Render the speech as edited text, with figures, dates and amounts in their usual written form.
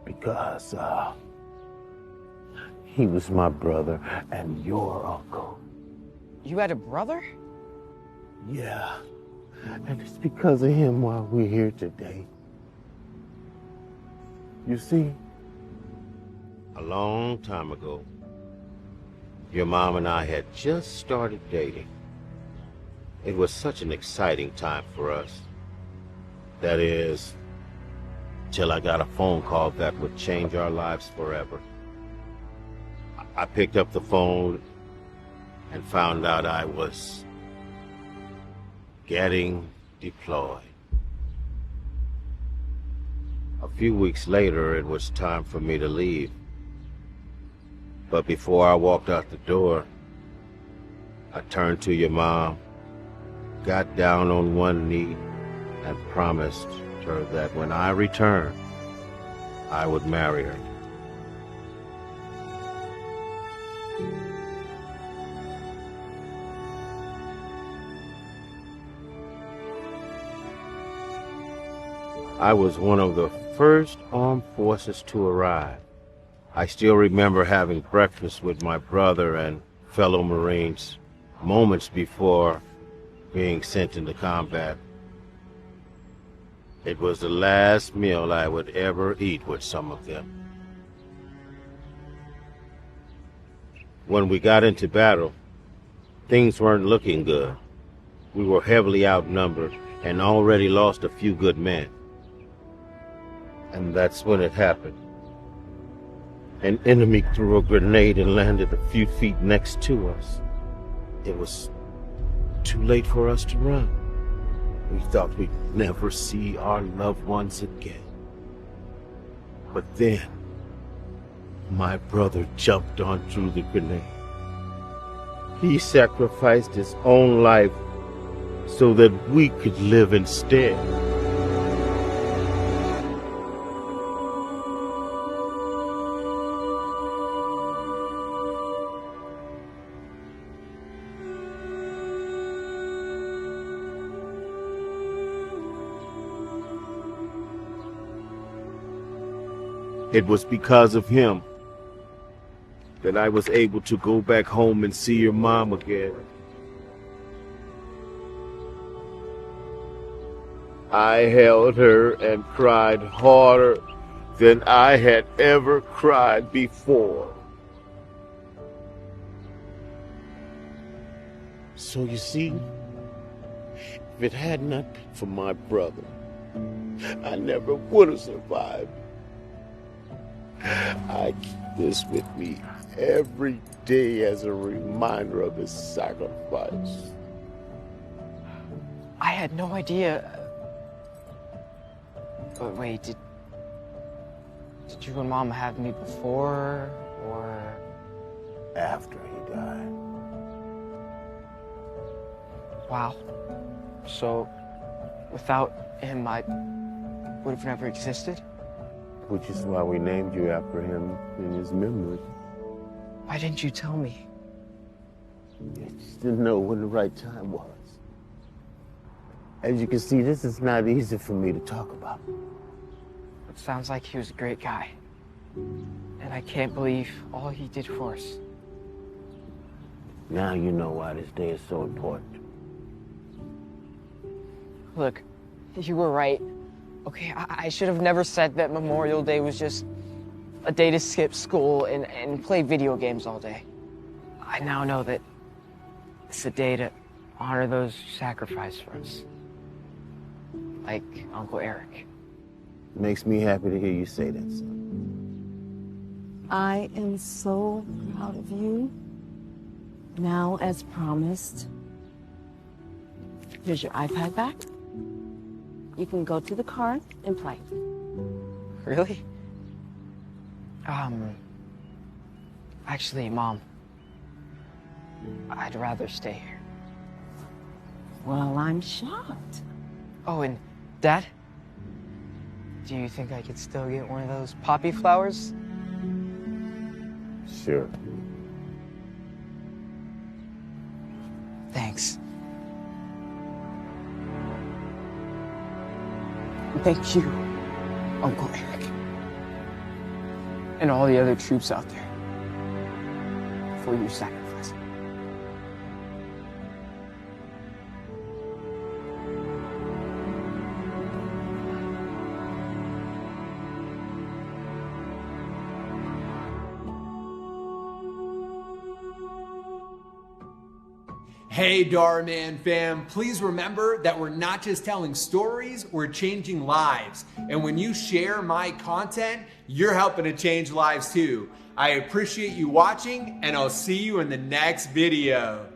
because he was my brother and your uncle. You had a brother? Yeah, and it's because of him why we're here today. You see, a long time ago, your mom and I had just started dating. It was such an exciting time for us. That is, till I got a phone call that would change our lives forever. I picked up the phone and found out I was getting deployed. A few weeks later, it was time for me to leave. But before I walked out the door, I turned to your mom, got down on one knee, and promised her that when I returned, I would marry her. I was one of the first armed forces to arrive. I still remember having breakfast with my brother and fellow Marines moments before being sent into combat. It was the last meal I would ever eat with some of them. When we got into battle, things weren't looking good. We were heavily outnumbered and already lost a few good men. And that's when it happened. An enemy threw a grenade and landed a few feet next to us. It was too late for us to run. We thought we'd never see our loved ones again. But then, my brother jumped onto the grenade. He sacrificed his own life so that we could live instead. It was because of him that I was able to go back home and see your mom again. I held her and cried harder than I had ever cried before. So you see, if it had not been for my brother, I never would have survived. I keep this with me every day as a reminder of his sacrifice. I had no idea. But wait, did you and Mom have me before, or After he died. wow? So, without him, I would have never existed? Which is why we named you after him in his memory. Why didn't you tell me? I just didn't know when the right time was. As you can see, this is not easy for me to talk about. It sounds like he was a great guy. And I can't believe all he did for us. Now you know why this day is so important. Look, you were right. Okay, I should have never said that Memorial Day was just a day to skip school and play video games all day. I now know that it's a day to honor those who sacrificed for us. Like Uncle Eric. Makes me happy to hear you say that, son. I am so proud of you. Now, as promised, here's your iPad back. You can go to the car and play. Really? Actually, Mom, I'd rather stay here. Well, I'm shocked. Oh, and Dad? Do you think I could still get one of those poppy flowers? Sure. Thanks. Thank you, Uncle Eric. and all the other troops out there for your sacrifice. Hey Dhar Mann fam, please remember that we're not just telling stories, we're changing lives. And when you share my content, you're helping to change lives too. I appreciate you watching, and I'll see you in the next video.